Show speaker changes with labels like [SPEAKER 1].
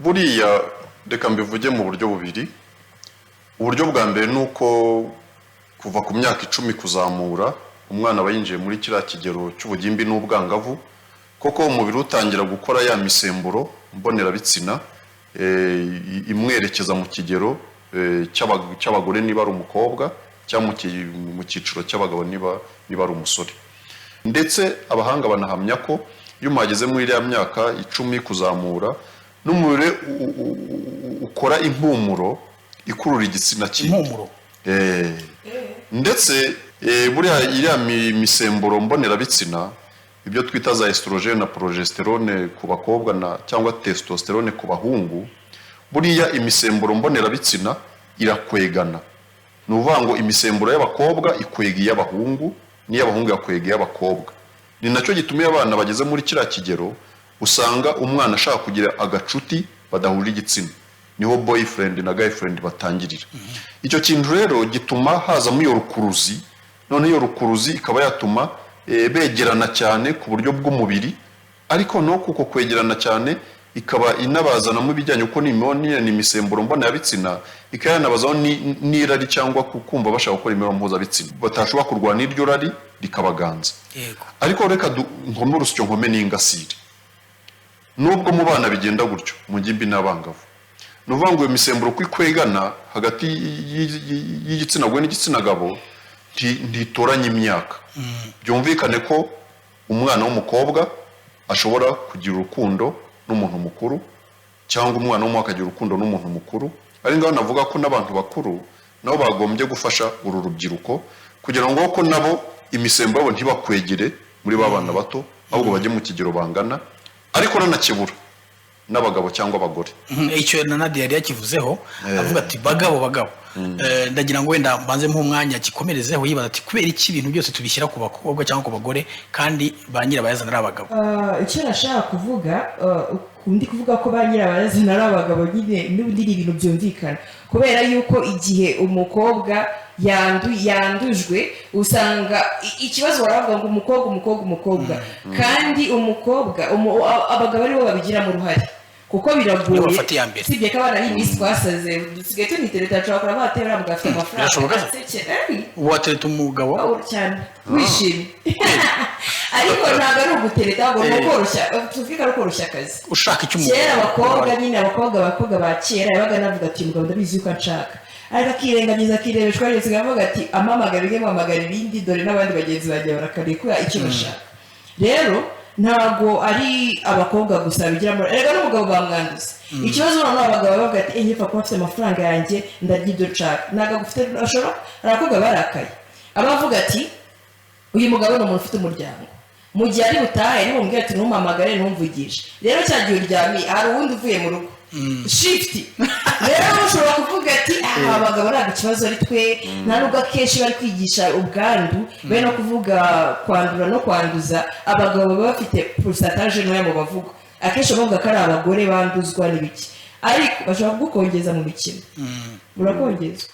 [SPEAKER 1] buriya reka mbivuge mu buryo bubiri. Uburyo bwa mbere nuko kuva ku myaka 10 kuzamura umwana bayinjiye muri kiriya kigero cy'ubugimbi n'ubwangavu, koko umubiri utangira gukora ya misemburo mbonera bitsina imwerekeza mu kigero cy'abagore niba ari umukobwa cyangwa mu cyiciro cy'abagabo niba ari umusore. Ndetse abahanga banahamya ko iyo umageze muri iriya myaka 10 kuzamura n'umubiri ukora impumuro ikurura igitsina
[SPEAKER 2] impumuro
[SPEAKER 1] ndetse buriya iriya misemburo mbonera bitsina ibyo twita za estrogene na progesterone ku bakobwa cyangwa testosterone ku bahungu, buriya imisemburo mbonera bitsina irakwegana. Ni ukuvuga ngo imisemburo y'abakobwa ikwega iy'abahungu n'iy'abahungu yakwega iy'abakobwa. Ni nacyo gituma abana bageze muri kiriya kigero usanga umwana ashaka kugira agacuti badahurira igitsina, niho boyfriend na girlfriend batangirira. Icyo kintu rero gituma hazamo iyo rukuruzi, none iyo rukuruzi ikaba yatuma begerana cyane ku buryo bw'umubiri, ariko no kuko kwegerana cyane ikaba inabazanamo ibijyanye uko n'imibonano n'imisemburo mbonera bitsina ikayanabazaho n'irari cyangwa kumva bashaka gukora imibonano mpuzabitsina batashobora kurwana iryo rari rikabaganza. Ariko reka nkome urusyo nkome n'ingasire. Nubwo mu bana bigenda gutyo mu ngimbi n'abangavu, nuvuga ngo iyo misemburo kwikwegana hagati y'igitsina gore n'igitsina gabo ntitoranye imyaka. Byumvikane ko umwana w'umukobwa ashobora kugira urukundo n'umuntu mukuru cyangwa umwana w'umuhungu akagira urukundo n'umuntu mukuru. Ari ngaho navuga ko n'abantu bakuru nabo bagombye gufasha uru rubyiruko kugira ngo ko nabo imisemburo yabo ntibakwegere muri babana bato, ahubwo bajye mu kigero bangana, ariko nanakebura n'abagabo cyangwa abagore.
[SPEAKER 2] Icyo na Nadia yari yakivuzeho avuga ati bagabo ndagira ngo wenda mbanze mu mwanya kikomerezeho yibaza ati kubera iki ibintu byose tubishyira ku bakobwa cyangwa ku bagore kandi ba nyirabayazana ari abagabo.
[SPEAKER 3] Icyo nashaka kuvuga ndi kuvuga ko ba nyirabayazana ari abagabo nyine n'ubundi ibintu byumvikana, kubera yuko igihe umukobwa yandujwe usanga ikibazo baravuga ngo umukobwa kandi umukobwa abagabo aribo babigiramo uruhare kuko biragoye. Sibye ko abana b'imisi twasaze dusigaye tunitereta cyakora batera mugafite amafaranga
[SPEAKER 2] watereta umugabo
[SPEAKER 3] cyane wishimye ariko ntabwo ari ugutereta ngo koroshya tuvuga ari koroshya akazi
[SPEAKER 2] ushaka icyo umugabo.
[SPEAKER 3] Kera abakobwa nyine abakobwa ba kera yabaga navuga ati umugabo ndabizi yuko nshaka, ariko akirengagiza akirebeshwa rero sigavuga ati amamagara ibindi dore n'abandi bagenzi bagiye barakareka icyo bashaka. Rero ntabwo ari abakobwa gusa bigiramo, rero n'umugabo bamwanduza. Ikibazo noneho abagabo bavuga ati ngiye kuba afite amafaranga yanjye ndarya ibyo nshaka, ntabwo agufite ashobora. Abakobwa barakaye abavuga ati uyu mugabo ni umuntu ufite umuryango, mu gihe ari butahe niba mubwira ati ntumamagare ntumvugishe, rero cya gihe uryamye hari uwundi uvuye mu rugo shift. Rero ushobora kuvuga ati abagabo ntabwo ikibazo ari twe, nta nubwo akenshi bari kwigisha ubwandu bari no kuvuga kwandura no kwanduza. Abagabo baba bafite pourcentage ntoya mu bavuga, akenshi bavuga ko ari abagore banduzwa n'ibiki, ariko bashobora kugukongeza mu mikino. Murakongeza